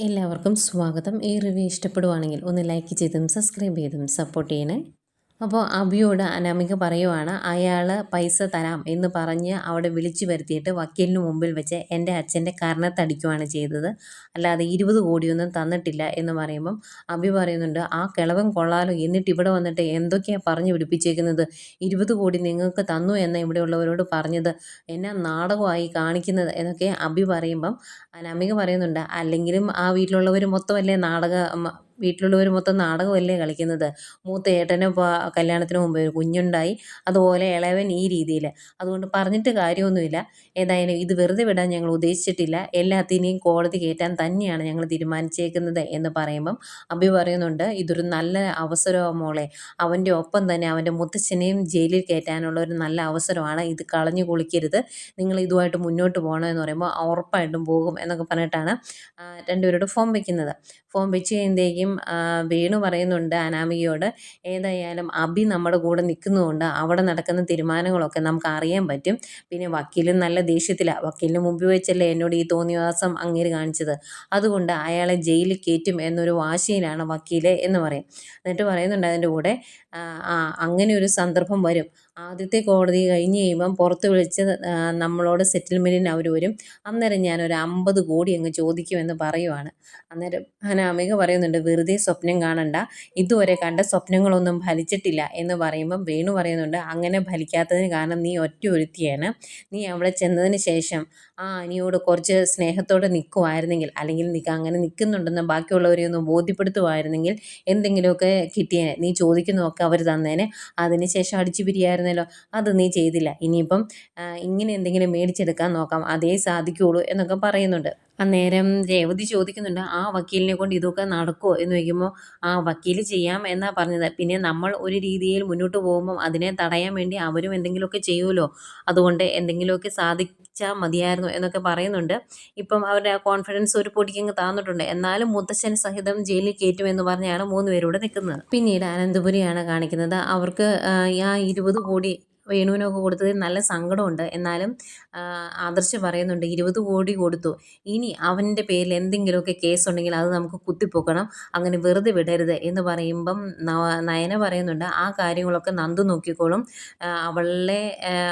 എല്ലാവർക്കും സ്വാഗതം. ഈ റിവ്യൂ ഇഷ്ടപ്പെടുവാണെങ്കിൽ ഒന്ന് ലൈക്ക് ചെയ്തും സബ്സ്ക്രൈബ് ചെയ്തും സപ്പോർട്ട് ചെയ്യണേ. അപ്പോൾ അഭിയോട് അനാമിക പറയുവാണ്, അയാൾ പൈസ തരാം എന്ന് പറഞ്ഞ് അവിടെ വിളിച്ചു വരുത്തിയിട്ട് വക്കീലിന് മുമ്പിൽ വെച്ച് എൻ്റെ അച്ഛൻ്റെ കർണത്തടിക്കുകയാണ് ചെയ്തത്, അല്ലാതെ 20 കോടിയൊന്നും തന്നിട്ടില്ല എന്ന് പറയുമ്പം അഭി പറയുന്നുണ്ട്, ആ കിളവൻ കൊള്ളാലോ, എന്നിട്ട് ഇവിടെ വന്നിട്ട് എന്തൊക്കെയാണ് പറഞ്ഞു പിടിപ്പിച്ചേക്കുന്നത്, 20 കോടി നിങ്ങൾക്ക് തന്നു എന്ന് ഇവിടെയുള്ളവരോട് പറഞ്ഞത് എന്നാ നാടകമായി കാണിക്കുന്നത് എന്നൊക്കെ അഭി പറയുമ്പം അനാമിക പറയുന്നുണ്ട്, അല്ലെങ്കിലും ആ വീട്ടിലുള്ളവർ മൊത്തമല്ലേ വീട്ടിലുള്ളവർ മൊത്തം നാടകമല്ലേ കളിക്കുന്നത്. മൂത്ത ഏട്ടന് കല്യാണത്തിന് മുമ്പേ ഒരു കുഞ്ഞുണ്ടായി, അതുപോലെ ഇളയവൻ ഈ രീതിയിൽ, അതുകൊണ്ട് പറഞ്ഞിട്ട് കാര്യമൊന്നുമില്ല. ഏതായാലും ഇത് വെറുതെ വിടാൻ ഞങ്ങൾ ഉദ്ദേശിച്ചിട്ടില്ല, എല്ലാത്തിനെയും കോടതി കയറ്റാൻ തന്നെയാണ് ഞങ്ങൾ തീരുമാനിച്ചേക്കുന്നത് എന്ന് പറയുമ്പം അഭി പറയുന്നുണ്ട്, ഇതൊരു നല്ല അവസരമാണ് മോളെ, അവൻ്റെ ഒപ്പം തന്നെ അവൻ്റെ മുത്തച്ഛനെയും ജയിലിൽ കയറ്റാനുള്ള ഒരു നല്ല അവസരമാണ്, ഇത് കളഞ്ഞു കുളിക്കരുത്, നിങ്ങൾ ഇതുമായിട്ട് മുന്നോട്ട് പോകണം എന്ന് പറയുമ്പോൾ ഉറപ്പായിട്ടും പോകും എന്നൊക്കെ പറഞ്ഞിട്ടാണ് രണ്ടുപേരോട് ഫോം വയ്ക്കുന്നത്. ഫോം വെച്ച് കഴിയുമ്പോഴേക്കും വേണു പറയുന്നുണ്ട് അനാമികയോട്, ഏതായാലും അഭി നമ്മുടെ കൂടെ നിൽക്കുന്നതുകൊണ്ട് അവിടെ നടക്കുന്ന തീരുമാനങ്ങളൊക്കെ നമുക്ക് അറിയാൻ പറ്റും. പിന്നെ വക്കീലും നല്ല ദേഷ്യത്തിലാണ്, വക്കീലിന് മുമ്പിൽ വെച്ചല്ലേ എന്നോട് ഈ തോന്നിയവാസം അങ്ങേര് കാണിച്ചത്, അതുകൊണ്ട് അയാളെ ജയിലിൽ കയറ്റും എന്നൊരു വാശിയിലാണ് വക്കീല് എന്ന് പറയും. എന്നിട്ട് പറയുന്നുണ്ട് അതിൻ്റെ കൂടെ, അങ്ങനെ ഒരു സന്ദർഭം വരും, ആദ്യത്തെ കോടതി കഴിഞ്ഞ് കഴിയുമ്പം പുറത്ത് വിളിച്ച് നമ്മളോട് സെറ്റിൽമെൻറ്റിന് അവർ വരും, അന്നേരം ഞാനൊരു 50 കോടി അങ്ങ് ചോദിക്കുമെന്ന് പറയുവാണ്. അന്നേരം അനാമിക പറയുന്നുണ്ട്, വെറുതെ സ്വപ്നം കാണണ്ട, ഇതുവരെ കണ്ട സ്വപ്നങ്ങളൊന്നും ഫലിച്ചിട്ടില്ല എന്ന് പറയുമ്പം വേണു പറയുന്നുണ്ട്, അങ്ങനെ ഫലിക്കാത്തതിന് കാരണം നീ ഒറ്റ ഒരുത്തിയാണ്. നീ അവിടെ ചെന്നതിന് ശേഷം ആ അനിയോട് കുറച്ച് സ്നേഹത്തോടെ നിൽക്കുമായിരുന്നെങ്കിൽ, അല്ലെങ്കിൽ അങ്ങനെ നിൽക്കുന്നുണ്ടെന്ന് ബാക്കിയുള്ളവരെ ഒന്ന് ബോധ്യപ്പെടുത്തുമായിരുന്നെങ്കിൽ എന്തെങ്കിലുമൊക്കെ കിട്ടിയേനെ, നീ ചോദിക്കുന്നതൊക്കെ അവർ തന്നേനെ, അതിന് ശേഷം അടിച്ചു പിരിയായിരുന്നല്ലോ, അത് നീ ചെയ്തില്ല, ഇനിയിപ്പം ഇങ്ങനെ എന്തെങ്കിലും മേടിച്ചെടുക്കാൻ നോക്കാം, അതേ സാധിക്കുകയുള്ളൂ എന്നൊക്കെ പറയുന്നുണ്ട്. അന്നേരം രേവതി ചോദിക്കുന്നുണ്ട്, ആ വക്കീലിനെ കൊണ്ട് ഇതൊക്കെ നടക്കുമോ എന്ന് ചോദിക്കുമ്പോൾ, ആ വക്കീൽ ചെയ്യാം എന്നാണ് പറഞ്ഞത്, പിന്നെ നമ്മൾ ഒരു രീതിയിൽ മുന്നോട്ട് പോകുമ്പം അതിനെ തടയാൻ വേണ്ടി അവരും എന്തെങ്കിലുമൊക്കെ ചെയ്യുമല്ലോ, അതുകൊണ്ട് എന്തെങ്കിലുമൊക്കെ സാധിച്ചാൽ മതിയായിരുന്നു എന്നൊക്കെ പറയുന്നുണ്ട്. ഇപ്പം അവരുടെ ആ കോൺഫിഡൻസ് ഒരു പൊടിക്കങ്ങ് താന്നിട്ടുണ്ട്, എന്നാലും മുത്തശ്ശൻ സഹിതം ജയിലിൽ കയറ്റുമെന്ന് പറഞ്ഞാണ് 3 പേരൂടെ നിൽക്കുന്നത്. പിന്നീട് അനന്തപുരിയാണ് കാണിക്കുന്നത്. അവർക്ക് ആ 20 കോടി വേണുവിനൊക്കെ കൊടുത്തതിൽ നല്ല സങ്കടമുണ്ട്, എന്നാലും ആദർശ് പറയുന്നുണ്ട്, 20 കോടി കൊടുത്തു, ഇനി അവൻ്റെ പേരിൽ എന്തെങ്കിലുമൊക്കെ കേസുണ്ടെങ്കിൽ അത് നമുക്ക് കുത്തിപ്പൊക്കണം, അങ്ങനെ വെറുതെ വിടരുത് എന്ന് പറയുമ്പം നയന പറയുന്നുണ്ട്, ആ കാര്യങ്ങളൊക്കെ നന്ദു നോക്കിക്കോളും,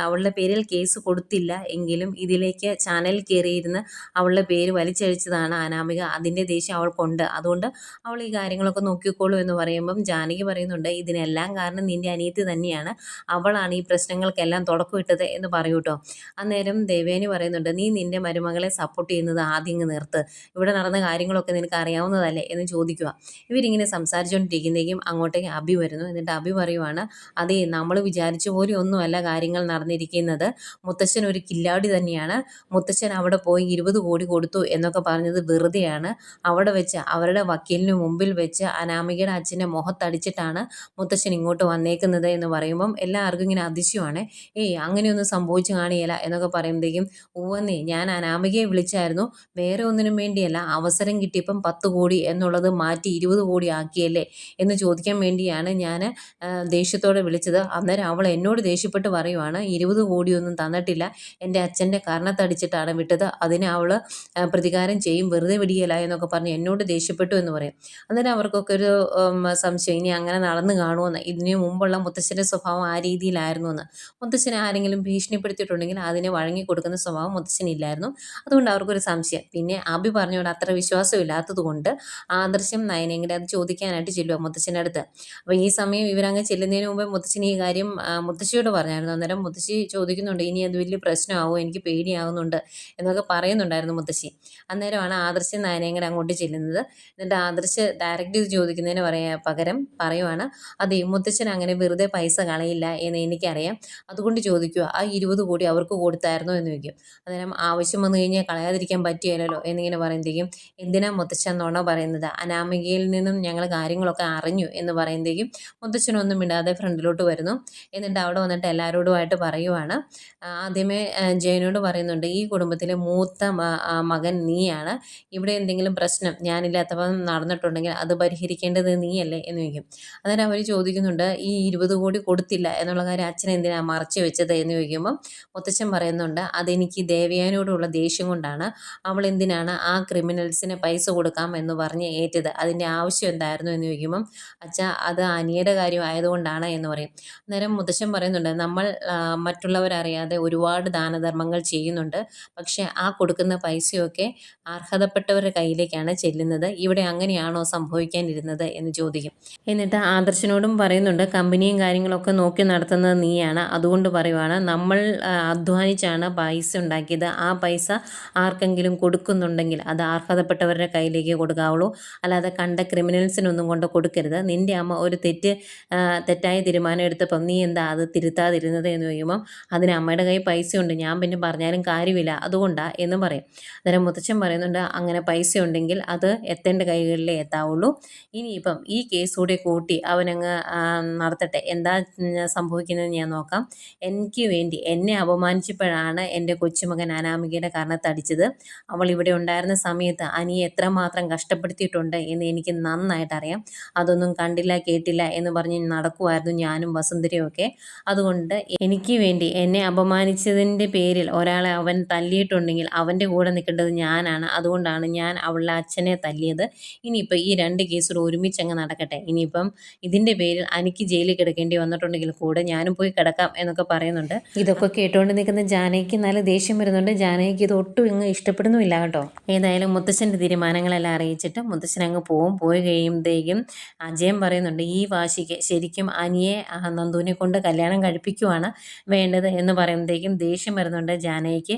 അവളുടെ പേരിൽ കേസ് കൊടുത്തില്ല എങ്കിലും ഇതിലേക്ക് ചാനലിൽ കയറിയിരുന്ന് അവളുടെ പേര് വലിച്ചഴിച്ചതാണ് അനാമിക, അതിൻ്റെ ദേഷ്യം അവൾക്കുണ്ട്, അതുകൊണ്ട് അവൾ ഈ കാര്യങ്ങളൊക്കെ നോക്കിക്കോളൂ എന്ന് പറയുമ്പം ജാനകി പറയുന്നുണ്ട്, ഇതിനെല്ലാം കാരണം നിൻ്റെ അനിയത്തി തന്നെയാണ്, അവളാണ് ഈ പ്രശ്നങ്ങൾക്കെല്ലാം തുടക്കമിട്ടത് എന്ന് പറയൂ കേട്ടോ. അന്നേരം ദേവേനി പറയുന്നുണ്ട്, നീ നിൻ്റെ മരുമകളെ സപ്പോർട്ട് ചെയ്യുന്നത് ആദ്യം ഇങ്ങ് നിർത്ത്, ഇവിടെ നടന്ന കാര്യങ്ങളൊക്കെ നിനക്ക് അറിയാവുന്നതല്ലേ എന്ന് ചോദിക്കുക. ഇവരിങ്ങനെ സംസാരിച്ചുകൊണ്ടിരിക്കുന്നേക്കും അങ്ങോട്ടേക്ക് അഭി വരുന്നു. എന്നിട്ട് അഭി പറയുവാണ്, അതേ, നമ്മൾ വിചാരിച്ച പോലെ ഒന്നുമല്ല കാര്യങ്ങൾ നടന്നിരിക്കുന്നത്, മുത്തശ്ശൻ ഒരു കില്ലാടി തന്നെയാണ്, മുത്തശ്ശൻ അവിടെ പോയി 20 കോടി കൊടുത്തു എന്നൊക്കെ പറഞ്ഞത് വെറുതെയാണ്, അവിടെ വെച്ച് അവരുടെ വക്കീലിന് മുമ്പിൽ വെച്ച് അനാമികയുടെ അച്ഛൻ്റെ മുഖത്തടിച്ചിട്ടാണ് മുത്തശ്ശൻ ഇങ്ങോട്ട് വന്നേക്കുന്നത് എന്ന് പറയുമ്പം എല്ലാവർക്കും ഇങ്ങനെ അതിശയമാണ്. അങ്ങനെയൊന്നും സംഭവിച്ചു കാണിയല്ല എന്നൊക്കെ പറയുമ്പോഴേക്കും, ഉവ്വന്നേ, ഞാൻ അനാമികയെ വിളിച്ചായിരുന്നു, വേറെ ഒന്നിനും വേണ്ടിയല്ല, അവസരം കിട്ടിയപ്പം 10 കോടി എന്നുള്ളത് മാറ്റി 20 കോടി ആക്കിയല്ലേ എന്ന് ചോദിക്കാൻ വേണ്ടിയാണ് ഞാൻ ദേഷ്യത്തോടെ വിളിച്ചത്. അന്നേരം അവൾ എന്നോട് ദേഷ്യപ്പെട്ട് പറയുവാണ്, 20 കോടിയൊന്നും തന്നിട്ടില്ല, എൻ്റെ അച്ഛൻ്റെ കർണത്തടിച്ചിട്ടാണ് വിട്ടത്, അതിന് അവൾ പ്രതികാരം ചെയ്യും, വെറുതെ വിടിയല്ല എന്നൊക്കെ പറഞ്ഞ് എന്നോട് ദേഷ്യപ്പെട്ടു എന്ന് പറയും. അന്നേരം അവർക്കൊക്കെ ഒരു സംശയം, ഇനി അങ്ങനെ നടന്നു കാണുമെന്ന്, ഇതിനു മുമ്പുള്ള മുത്തശ്ശൻ്റെ സ്വഭാവം ആ രീതിയിലായിരുന്നു എന്ന്. മുത്തശ്ശനെ ആരെങ്കിലും ഭീഷണിപ്പെടുത്തിയിട്ടുണ്ടെങ്കിൽ അതിനെ വഴങ്ങി കൊടുക്കുന്ന സ്വഭാവം മുത്തശ്ശനില്ലായിരുന്നു, അതുകൊണ്ട് അവർക്കൊരു സംശയം. പിന്നെ അഭി പറഞ്ഞോട് അത്ര വിശ്വാസമില്ലാത്തത് കൊണ്ട് ആദർശം നയനയും കൂടെ അത് ചോദിക്കാനായിട്ട് ചെല്ലുക മുത്തശ്ശൻ്റെ അടുത്ത്. അപ്പോൾ ഈ സമയം ഇവരങ്ങ് ചെല്ലുന്നതിന് മുമ്പ് മുത്തശ്ശൻ ഈ കാര്യം മുത്തശ്ശിയോട് പറഞ്ഞായിരുന്നു. അന്നേരം മുത്തശ്ശി ചോദിക്കുന്നുണ്ട്, ഇനി അത് വലിയ പ്രശ്നമാവും, എനിക്ക് പേടിയാവുന്നുണ്ട് എന്നൊക്കെ പറയുന്നുണ്ടായിരുന്നു മുത്തശ്ശി. അന്നേരമാണ് ആദർശം നയനയും കൂടെ അങ്ങോട്ട് ചെല്ലുന്നത്. എന്നിട്ട് ആദർശ് ഡയറക്റ്റ് ഇത് ചോദിക്കുന്നതിന് പകരം പറയുവാണ്, അതെ, മുത്തശ്ശൻ അങ്ങനെ വെറുതെ പൈസ കളയില്ല എന്ന് എനിക്കറിയാം, അതുകൊണ്ട് ചോദിക്കുക, ആ 20 കോടി അവർക്ക് കൊടുത്തായിരുന്നോ എന്ന് ചോദിക്കും. അന്നേരം ആവശ്യം വന്നു കഴിഞ്ഞാൽ കളയാതിരിക്കാൻ പറ്റിയല്ലോ എന്നിങ്ങനെ പറയുമ്പോഴേക്കും, എന്തിനാ മുത്തശ്ശൻ നുണ പറയുന്നത്, അനാമികയിൽ നിന്നും ഞങ്ങൾ കാര്യങ്ങളൊക്കെ അറിഞ്ഞു എന്ന് പറയുമ്പോഴേക്കും മുത്തശ്ശനൊന്നും ഇടാതെ ഫ്രണ്ടിലോട്ട് വരുന്നു. എന്നിട്ട് അവിടെ വന്നിട്ട് എല്ലാവരോടുമായിട്ട് പറയുവാണ്. ആദ്യമേ ജയനോട് പറയുന്നുണ്ട്, ഈ കുടുംബത്തിലെ മൂത്ത മകൻ നീയാണ്, ഇവിടെ എന്തെങ്കിലും പ്രശ്നം ഞാനില്ലാത്തപ്പം നടന്നിട്ടുണ്ടെങ്കിൽ അത് പരിഹരിക്കേണ്ടത് നീയല്ലേ എന്ന് ചോദിക്കും. അന്നേരം അവർ ചോദിക്കുന്നുണ്ട്, ഈ 20 കോടി കൊടുത്തില്ല എന്നുള്ള കാര്യം അച്ഛൻ എന്തിനാണ് മറച്ചു വെച്ചത് എന്ന് ചോദിക്കുമ്പം മുത്തച്ഛൻ പറയുന്നുണ്ട്, അതെനിക്ക് ദേവയാനിയോടുള്ള ദേഷ്യം കൊണ്ടാണ്. അവൾ എന്തിനാണ് ആ ക്രിമിനൽസിന് പൈസ കൊടുക്കാം എന്ന് പറഞ്ഞ് ഏറ്റത്, അതിൻ്റെ ആവശ്യം എന്തായിരുന്നു എന്ന് ചോദിക്കുമ്പം അച്ഛാ അത് അനിയുടെ കാര്യം ആയതുകൊണ്ടാണ് എന്ന് പറയും. അന്നേരം മുത്തച്ഛൻ പറയുന്നുണ്ട്, നമ്മൾ മറ്റുള്ളവരറിയാതെ ഒരുപാട് ദാനധർമ്മങ്ങൾ ചെയ്യുന്നുണ്ട്. പക്ഷേ ആ കൊടുക്കുന്ന പൈസയൊക്കെ അർഹതപ്പെട്ടവരുടെ കയ്യിലേക്കാണ് ചെല്ലുന്നത്. ഇവിടെ അങ്ങനെയാണോ സംഭവിക്കാനിരുന്നത് എന്ന് ചോദിക്കും. എന്നിട്ട് ആദർശനോടും പറയുന്നുണ്ട്, കമ്പനിയും കാര്യങ്ങളൊക്കെ നോക്കി നടത്തുന്നത് നീയാണ്. അതുകൊണ്ട് പറയുവാണ്, നമ്മൾ അധ്വാനിച്ചാണ് പൈസ ഉണ്ടാക്കിയത്. ആ പൈസ ആർക്കെങ്കിലും കൊടുക്കുന്നുണ്ടെങ്കിൽ അത് അർഹതപ്പെട്ടവരുടെ കയ്യിലേക്ക് കൊടുക്കാവുള്ളൂ. അല്ലാതെ കണ്ട ക്രിമിനൽസിനൊന്നും കൊണ്ട് കൊടുക്കരുത്. നിൻ്റെ അമ്മ ഒരു തെറ്റായ തീരുമാനം എടുത്തപ്പം നീ എന്താ അത് തിരുത്താതിരുന്നത് എന്ന് ചോദിക്കുമ്പം അതിന് അമ്മയുടെ കയ്യിൽ പൈസയുണ്ട്, ഞാൻ പിന്നെ പറഞ്ഞാലും കാര്യമില്ല, അതുകൊണ്ടാ എന്നും പറയും. അന്നേരം മുത്തച്ഛൻ പറയുന്നുണ്ട്, അങ്ങനെ പൈസ ഉണ്ടെങ്കിൽ അത് എത്തേണ്ട കൈകളിലേ എത്താവുള്ളൂ. ഇനിയിപ്പം ഈ കേസ് കൂടെ കൂട്ടി അവനങ്ങ് നടത്തട്ടെ, എന്താ സംഭവിക്കുന്നത് ഞാൻ നോക്കാം. എനിക്ക് വേണ്ടി എന്നെ അപമാനിച്ചപ്പോഴാണ് എൻ്റെ കൊച്ചുമകൻ അനാമികയുടെ കർണത്തടിച്ചത്. അവൾ ഇവിടെ ഉണ്ടായിരുന്ന സമയത്ത് അനിയെ എത്രമാത്രം കഷ്ടപ്പെടുത്തിയിട്ടുണ്ട് എന്ന് എനിക്ക് നന്നായിട്ട് അറിയാം. അതൊന്നും കണ്ടില്ല കേട്ടില്ല എന്ന് പറഞ്ഞ് നടക്കുമായിരുന്നു ഞാനും വസുന്ധരയും ഒക്കെ. അതുകൊണ്ട് എനിക്ക് വേണ്ടി എന്നെ അപമാനിച്ചതിൻ്റെ പേരിൽ ഒരാളെ അവൻ തല്ലിയിട്ടുണ്ടെങ്കിൽ അവൻ്റെ കൂടെ നിൽക്കേണ്ടത് ഞാനാണ്. അതുകൊണ്ടാണ് ഞാൻ അവളുടെ അച്ഛനെ തല്ലിയത്. ഇനിയിപ്പോൾ ഈ 2 കേസുകൾ ഒരുമിച്ചങ്ങ് നടക്കട്ടെ. ഇനിയിപ്പം ഇതിൻ്റെ പേരിൽ എനിക്ക് ജയിലിൽ കിടക്കേണ്ടി വന്നിട്ടുണ്ടെങ്കിൽ കൂടെ ഞാനും പോയി കിടക്കാം എന്നൊക്കെ പറയുന്നുണ്ട്. ഇതൊക്കെ കേട്ടുകൊണ്ട് നിൽക്കുന്ന ജാനകിക്ക് നല്ല ദേഷ്യം വരുന്നുണ്ട്. ജാനകിക്ക് ഇത് ഒട്ടും ഇങ്ങ് ഇഷ്ടപ്പെടുന്നുമില്ല കേട്ടോ. ഏതായാലും മുത്തച്ഛൻ്റെ തീരുമാനങ്ങളെല്ലാം അറിയിച്ചിട്ട് മുത്തച്ഛൻ അങ്ങ് പോയി കഴിയുമ്പോഴത്തേക്കും അജയൻ പറയുന്നുണ്ട്, ഈ വാശിക്ക് ശരിക്കും അനിയെ നന്ദുവിനെ കൊണ്ട് കല്യാണം കഴിപ്പിക്കുവാണ് വേണ്ടത് എന്ന് പറയുമ്പോഴത്തേക്കും ദേഷ്യം വരുന്നുണ്ട് ജാനകിക്ക്.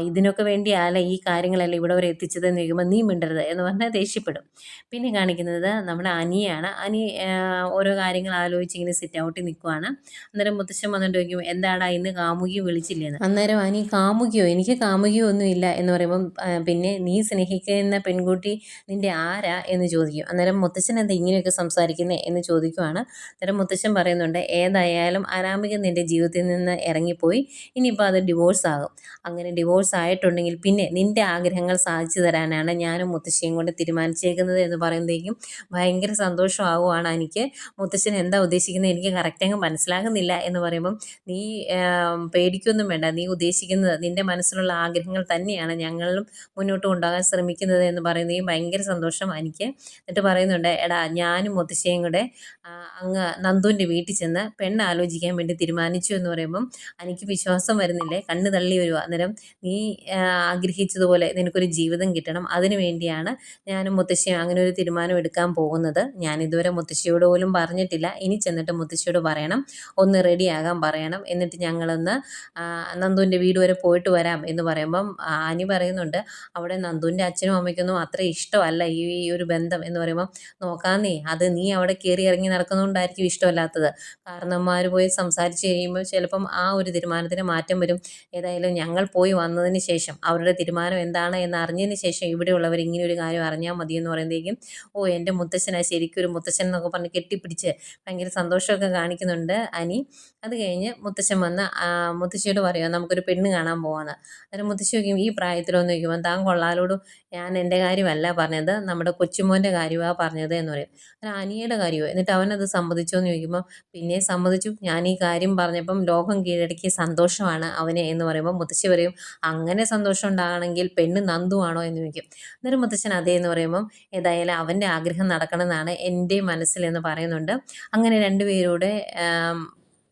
ഇതിനൊക്കെ വേണ്ടിയല്ല ഈ കാര്യങ്ങളെല്ലാം ഇവിടെ വരെ എത്തിച്ചതെന്ന് ചോദിക്കുമ്പോൾ നീ മിണ്ടരുത് എന്ന് പറഞ്ഞാൽ ദേഷ്യപ്പെടും. പിന്നെ കാണിക്കുന്നത് നമ്മുടെ അനിയാണ്. അനി ഓരോ കാര്യങ്ങൾ ആലോചിച്ച് ഇങ്ങനെ സിറ്റ് ഔട്ടിൽ നിൽക്കുവാണ്. അന്നേരം മുത്തശ്ശൻ വന്നിട്ട് ചോദിക്കും, എന്താടാ ഇന്ന് കാമുകി വിളിച്ചില്ലേന്ന്. അന്നേരം അനി, കാമുകിയോ, എനിക്ക് കാമുകിയോ ഒന്നുമില്ല എന്ന് പറയുമ്പം പിന്നെ നീ സ്നേഹിക്കുന്ന പെൺകുട്ടി നിൻ്റെ ആരാ എന്ന് ചോദിക്കും. അന്നേരം മുത്തശ്ശൻ എന്താ ഇങ്ങനെയൊക്കെ സംസാരിക്കുന്നത് എന്ന് ചോദിക്കുവാണ്. അന്നേരം മുത്തശ്ശൻ പറയുന്നുണ്ട്, ഏതായാലും അനാമിക നിൻ്റെ ജീവിതത്തിൽ നിന്ന് ഇറങ്ങിപ്പോയി, ഇനിയിപ്പോൾ അത് ഡിവോഴ്സ് ആകും. അങ്ങനെ ഡിവോഴ്സ് ആയിട്ടുണ്ടെങ്കിൽ പിന്നെ നിൻ്റെ ആഗ്രഹങ്ങൾ സാധിച്ചു തരാനാണ് ഞാനും മുത്തശ്ശിയും കൊണ്ട് തീരുമാനിച്ചേക്കുന്നത് എന്ന് പറയുമ്പോഴേക്കും ഭയങ്കര സന്തോഷമാവുകയാണ് എനിക്ക്. മുത്തശ്ശൻ എന്താ ഉദ്ദേശിക്കുന്നത് എനിക്ക് കറക്റ്റ് അങ്ങ് മനസ്സിലാകുന്നില്ല എന്ന് പറയുമ്പം നീ പേടിക്കൊന്നും വേണ്ട, നീ ഉദ്ദേശിക്കുന്നത് നിൻ്റെ മനസ്സിലുള്ള ആഗ്രഹങ്ങൾ തന്നെയാണ് ഞങ്ങളും മുന്നോട്ട് കൊണ്ടുപോകാൻ ശ്രമിക്കുന്നത് എന്ന് പറയുന്നതും ഭയങ്കര സന്തോഷം എനിക്ക്. എന്നിട്ട് പറയുന്നുണ്ട്, എടാ ഞാനും മുത്തശ്ശിയും കൂടെ അങ്ങ് നന്ദുവിൻ്റെ വീട്ടിൽ ചെന്ന് പെണ്ണ് ആലോചിക്കാൻ വേണ്ടി തീരുമാനിച്ചു എന്ന് പറയുമ്പം എനിക്ക് വിശ്വാസം വരുന്നില്ലേ, കണ്ണ് തള്ളി വരുക. അന്നേരം നീ ആഗ്രഹിച്ചതുപോലെ നിനക്കൊരു ജീവിതം കിട്ടണം, അതിനു വേണ്ടിയാണ് ഞാനും മുത്തശ്ശിയും അങ്ങനെ ഒരു തീരുമാനം എടുക്കാൻ പോകുന്നത്. ഞാനിതുവരെ മുത്തശ്ശിയോട് പോലും പറഞ്ഞിട്ടില്ല. ഇനി ചെന്നിട്ട് മുത്തശ്ശിയോട് പറയണം, ഒന്ന് റെഡിയാകാൻ പറയണം. എന്നിട്ട് ഞങ്ങളൊന്ന് നന്ദുവിൻ്റെ വീട് വരെ പോയിട്ട് വരാം എന്ന് പറയുമ്പം അനി പറയുന്നുണ്ട്, അവിടെ നന്ദുവിൻ്റെ അച്ഛനും അമ്മയ്ക്കൊന്നും അത്ര ഇഷ്ടമല്ല ഈ ഒരു ബന്ധം എന്ന് പറയുമ്പം നോക്കാന്നേ, അത് നീ അവിടെ കയറി ഇറങ്ങി നടക്കുന്നതുകൊണ്ടായിരിക്കും ഇഷ്ടമല്ലാത്തത്. കാരണന്മാർ പോയി സംസാരിച്ച് കഴിയുമ്പോൾ ചിലപ്പം ആ ഒരു തീരുമാനത്തിന് മാറ്റം വരും. ഏതായാലും ഞങ്ങൾ പോയി വന്നതിന് ശേഷം അവരുടെ തീരുമാനം എന്താണ് എന്ന് അറിഞ്ഞതിന് ശേഷം ഇവിടെയുള്ളവർ ഇങ്ങനെ ഒരു കാര്യം അറിഞ്ഞാൽ മതി എന്ന് പറയുമ്പോഴേക്കും എൻ്റെ മുത്തശ്ശനാ ശരിക്കും ഒരു മുത്തശ്ശൻ എന്നൊക്കെ പറഞ്ഞ് കെട്ടിപ്പിടിച്ച് ഭയങ്കര സന്തോഷമൊക്കെ കാണിക്കുന്നുണ്ട് അനി. അത് കഴിഞ്ഞ് മുത്തശ്ശൻ വന്ന് മുത്തശ്ശിയോട് പറയുക, നമുക്കൊരു പെണ്ണ് കാണാൻ പോവാന്ന്. അന്നേരം മുത്തശ്ശി ചോദിക്കും, ഈ പ്രായത്തിലൊന്ന് ചോദിക്കുമ്പോൾ താൻ കൊള്ളാലോട്, ഞാൻ എൻ്റെ കാര്യമല്ല പറഞ്ഞത്, നമ്മുടെ കൊച്ചുമോൻ്റെ കാര്യമാണ് പറഞ്ഞത് എന്ന് പറയും. അനിയുടെ കാര്യമോ, എന്നിട്ട് അവനത് സമ്മതിച്ചോ എന്ന് ചോദിക്കുമ്പോൾ പിന്നെ സമ്മതിച്ചു, ഞാൻ ഈ കാര്യം പറഞ്ഞപ്പം ലോകം കീഴടക്കിയ സന്തോഷമാണ് അവന് എന്ന് പറയുമ്പോൾ മുത്തശ്ശി പറയും, അങ്ങനെ സന്തോഷം ഉണ്ടാകണമെങ്കിൽ പെണ്ണ് നന്ദു ആണോ എന്ന് ചോദിക്കും. അന്നേരം മുത്തശ്ശൻ അതേ എന്ന് പറയുമ്പം ഏതായാലും അവൻ്റെ ആഗ്രഹം നടക്കണമെന്നാണ് എൻ്റെ മനസ്സിലെന്ന് പറയുന്നുണ്ട്. അങ്ങനെ രണ്ടുപേരുടെ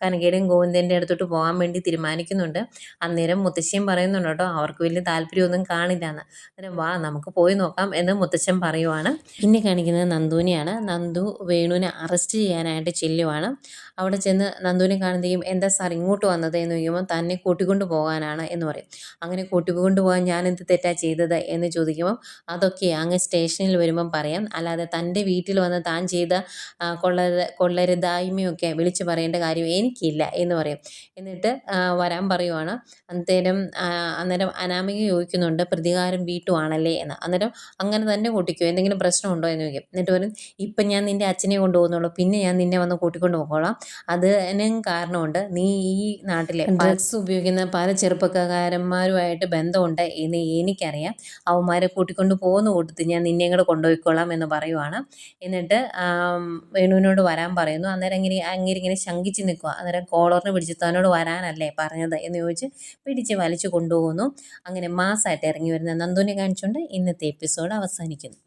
കനകയുടെയും ഗോവിന്ദൻ്റെ അടുത്തോട്ട് പോകാൻ വേണ്ടി തീരുമാനിക്കുന്നുണ്ട്. അന്നേരം മുത്തശ്ശിയും പറയുന്നുണ്ട് കേട്ടോ, അവർക്ക് വലിയ താല്പര്യമൊന്നും കാണില്ല എന്ന്. അന്നേരം വാ നമുക്ക് പോയി നോക്കാം എന്ന് മുത്തശ്ശൻ പറയുവാണ്. പിന്നെ കാണിക്കുന്നത് നന്ദുവിനെയാണ്. നന്ദു വേണുവിനെ അറസ്റ്റ് ചെയ്യാനായിട്ട് ചെല്ലുവാണ്. അവിടെ ചെന്ന് നന്ദുവിനെ കാണുകയും, എന്താ സാർ ഇങ്ങോട്ട് വന്നത് എന്ന് ചോദിക്കുമ്പോൾ തന്നെ കൂട്ടിക്കൊണ്ട് പോകാനാണ് എന്ന് പറയും. അങ്ങനെ കൂട്ടിക്കൊണ്ട് പോകാൻ ഞാൻ എന്ത് തെറ്റാ ചെയ്തത് എന്ന് ചോദിക്കുമ്പം അതൊക്കെ അങ്ങ് സ്റ്റേഷനിൽ വരുമ്പം പറയാം, അല്ലാതെ തൻ്റെ വീട്ടിൽ വന്ന് താൻ ചെയ്ത കൊള്ളരുതായ്മയൊക്കെ വിളിച്ച് പറയേണ്ട കാര്യം എനിക്കില്ല എന്ന് പറയും. എന്നിട്ട് വരാൻ പറയുവാണ്. അന്നേരം അനാമിക ചോദിക്കുന്നുണ്ട്, പ്രതികാരം വീട്ടുവാണല്ലേ എന്ന്. അന്നേരം അങ്ങനെ തന്നെ കൂട്ടിക്കോ, എന്തെങ്കിലും പ്രശ്നമുണ്ടോ എന്ന് ചോദിക്കും. എന്നിട്ട് പറയും, ഇപ്പം ഞാൻ നിൻ്റെ അച്ഛനെ കൊണ്ടുപോകുന്നുള്ളൂ, പിന്നെ ഞാൻ നിന്നെ വന്ന് കൂട്ടിക്കൊണ്ട് പോകോളാം. അതിനും കാരണമുണ്ട്, നീ ഈ നാട്ടിലെ ഡ്രഗ്സ് ഉപയോഗിക്കുന്ന പല ചെറുപ്പക്കാരന്മാരുമായിട്ട് ബന്ധമുണ്ട് എന്ന് എനിക്കറിയാം. അവന്മാരെ കൂട്ടിക്കൊണ്ട് പോകുന്ന കൂട്ടത്തിൽ ഞാൻ നിന്നെയും കൂടെ കൊണ്ടുപോയിക്കോളാം എന്ന് പറയുവാണ്. എന്നിട്ട് വേണുവിനോട് വരാൻ പറയുന്നു. അന്നേരം ഇങ്ങനെ ശങ്കിച്ച് നിൽക്കുക. അന്നേരം കോളറിന് പിടിച്ച് തന്നോട് വരാനല്ലേ പറഞ്ഞത് എന്ന് ചോദിച്ച് പിടിച്ച് വലിച്ചു കൊണ്ടുപോകുന്നു. അങ്ങനെ മാസമായിട്ട് ഇറങ്ങി വരുന്ന നന്ദുവിനെ കാണിച്ചുകൊണ്ട് ഇന്നത്തെ എപ്പിസോഡ് അവസാനിക്കുന്നു.